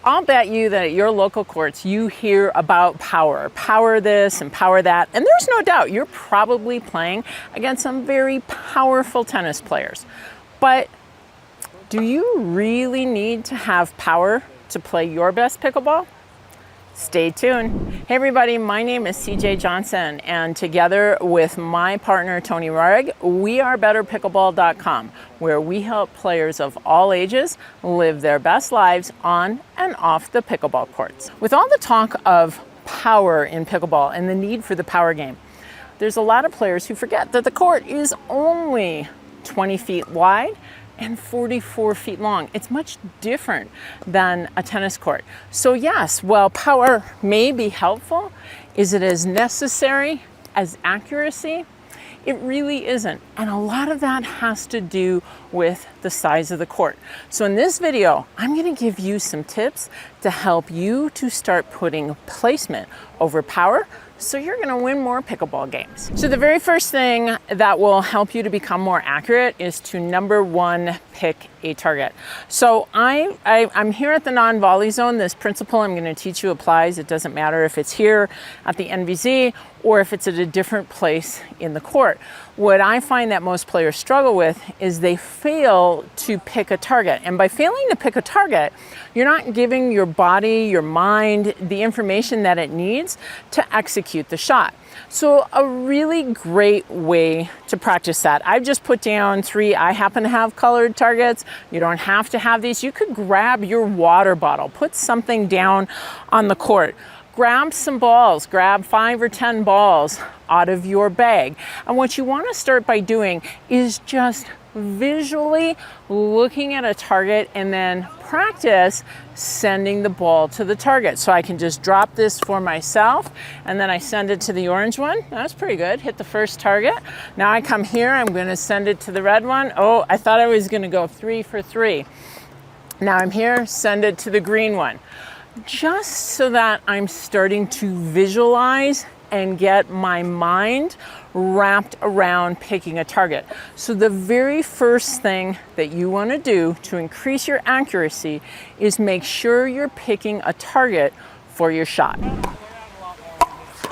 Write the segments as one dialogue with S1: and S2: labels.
S1: I'll bet you that at your local courts, you hear about power this and power that. And there's no doubt you're probably playing against some very powerful tennis players. But do you really need to have power to play your best pickleball? Stay tuned. Hey everybody, my name is CJ Johnson, and together with my partner Tony Rohrig, we are BetterPickleball.com, where we help players of all ages live their best lives on and off the pickleball courts. With all the talk of power in pickleball and the need for the power game, there's a lot of players who forget that the court is only 20 feet wide and 44 feet long. It's much different than a tennis court. So yes, while power may be helpful, is it as necessary as accuracy? It really isn't. And a lot of that has to do with the size of the court. So in this video, I'm gonna give you some tips to help you to start putting placement over power, so you're gonna win more pickleball games. So the very first thing that will help you to become more accurate is to, number one, pick a target. So I'm here at the non-volley zone. This principle I'm gonna teach you applies. It doesn't matter if it's here at the NVZ or if it's at a different place in the court. What I find that most players struggle with is they fail to pick a target. And by failing to pick a target, you're not giving your body, your mind, the information that it needs to execute the shot. So a really great way to practice that, I've just put down 3. I happen to have colored targets. You don't have to have these. You could grab your water bottle, put something down on the court. Grab some balls, grab 5 or 10 balls out of your bag. And what you want to start by doing is just visually looking at a target and then practice sending the ball to the target. So I can just drop this for myself and then I send it to the orange one. That's pretty good. Hit the first target. Now I come here, I'm going to send it to the red one. Oh, I thought I was going to go 3 for 3. Now I'm here, send it to the green one. Just so that I'm starting to visualize and get my mind wrapped around picking a target. So the very first thing that you want to do to increase your accuracy is make sure you're picking a target for your shot.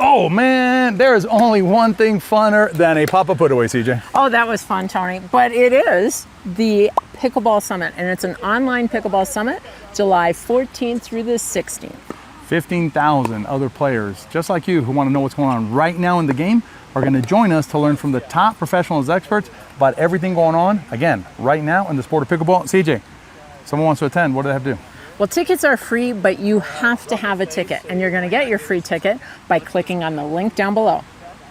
S2: Oh man, there is only one thing funner than a pop-up put away, CJ.
S1: Oh, that was fun, Tony. But it is the Pickleball Summit, and it's an online pickleball summit, July 14th through the 16th.
S2: 15,000 other players just like you who want to know what's going on right now in the game are going to join us to learn from the top professionals, experts about everything going on, again, right now in the sport of pickleball. CJ, someone wants to attend, what do they have to do?
S1: Well, tickets are free, but you have to have a ticket, and you're going to get your free ticket by clicking on the link down below.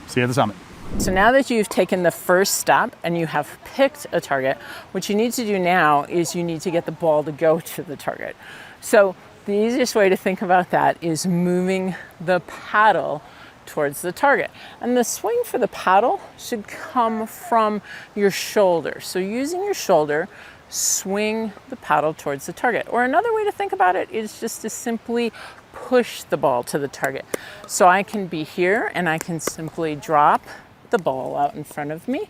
S2: See you at the summit.
S1: So now that you've taken the first step and you have picked a target, what you need to do now is you need to get the ball to go to the target. So the easiest way to think about that is moving the paddle towards the target. And the swing for the paddle should come from your shoulder. So using your shoulder, swing the paddle towards the target. Or another way to think about it is just to simply push the ball to the target. So I can be here and I can simply drop the ball out in front of me,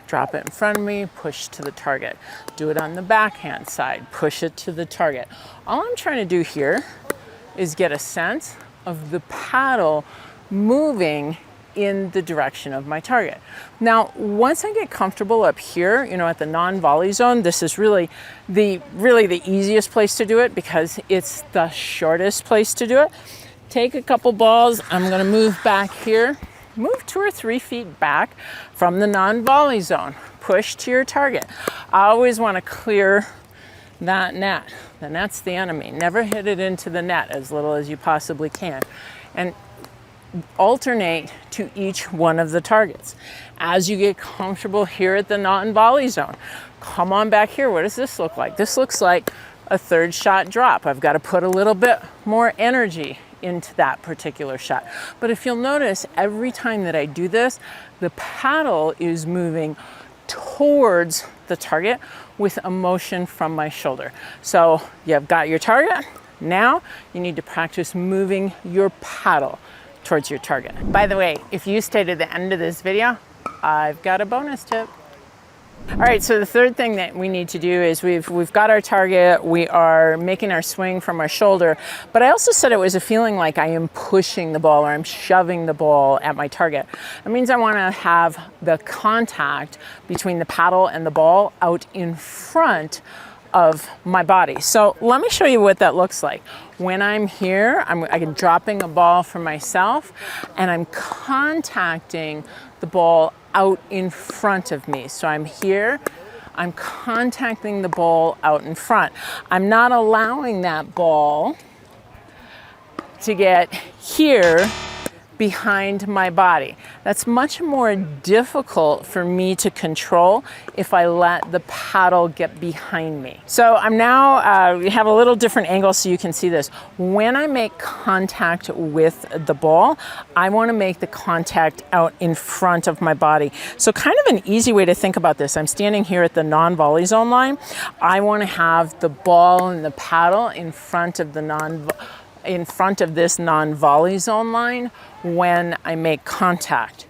S1: drop it in front of me, push to the target. Do it on the backhand side, push it to the target. All I'm trying to do here is get a sense of the paddle moving in the direction of my target. Now, once I get comfortable up here, at the non-volley zone, this is really the easiest place to do it because it's the shortest place to do it. Take a couple balls, I'm gonna move back here, move 2 or 3 feet back from the non-volley zone, push to your target. I always wanna clear that net. The net's the enemy. Never hit it into the net as little as you possibly can. And alternate to each one of the targets. As you get comfortable here at the non-volley zone, come on back here. What does this look like? This looks like a third shot drop. I've got to put a little bit more energy into that particular shot. But if you'll notice, every time that I do this, the paddle is moving towards the target with a motion from my shoulder. So you've got your target. Now you need to practice moving your paddle towards your target. By the way, if you stayed at the end of this video, I've got a bonus tip. All right, so the third thing that we need to do is we've got our target, we are making our swing from our shoulder, but I also said it was a feeling like I am pushing the ball or I'm shoving the ball at my target. That means I want to have the contact between the paddle and the ball out in front of my body. So let me show you what that looks like. When I'm here, I'm dropping a ball for myself and I'm contacting the ball out in front of me. So I'm here, I'm contacting the ball out in front. I'm not allowing that ball to get here behind my body. That's much more difficult for me to control if I let the paddle get behind me. So I'm now, we have a little different angle so you can see this. When I make contact with the ball, I want to make the contact out in front of my body. So kind of an easy way to think about this. I'm standing here at the non-volley zone line. I want to have the ball and the paddle in front of this non-volley zone line when I make contact.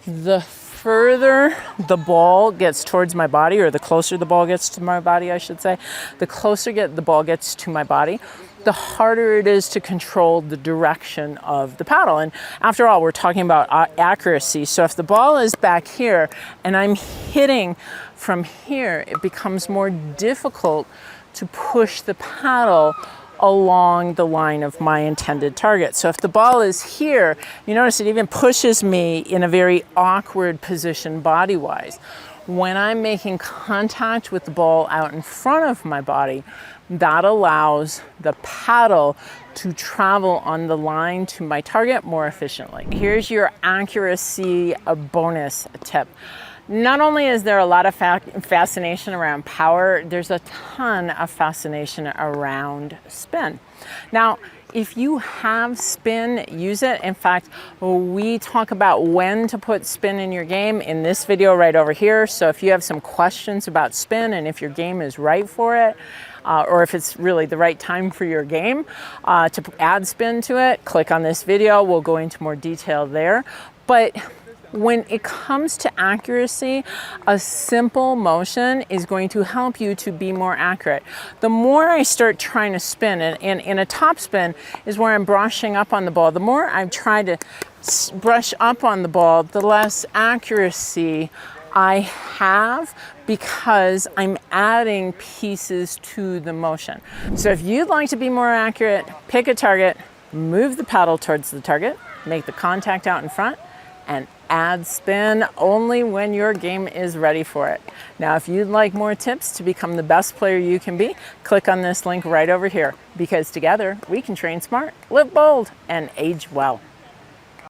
S1: The further the ball gets towards my body, or the closer the ball gets to my body, I should say, the closer the ball gets to my body, the harder it is to control the direction of the paddle. And after all, we're talking about accuracy. So if the ball is back here and I'm hitting from here, it becomes more difficult to push the paddle along the line of my intended target. So if the ball is here, you notice it even pushes me in a very awkward position body-wise. When I'm making contact with the ball out in front of my body, that allows the paddle to travel on the line to my target more efficiently. Here's your accuracy bonus tip. Not only is there a lot of fascination around power, there's a ton of fascination around spin. Now, if you have spin, use it. In fact, we talk about when to put spin in your game in this video right over here. So if you have some questions about spin and if your game is right for it, or if it's really the right time for your game to add spin to it, click on this video. We'll go into more detail there. But when it comes to accuracy, a simple motion is going to help you to be more accurate. The more I start trying to spin, and in a top spin is where I'm brushing up on the ball, the more I try to brush up on the ball, the less accuracy I have because I'm adding pieces to the motion. So if you'd like to be more accurate, pick a target, move the paddle towards the target, make the contact out in front, and add spin only when your game is ready for it. Now, if you'd like more tips to become the best player you can be, click on this link right over here, because together we can train smart, live bold, and age well.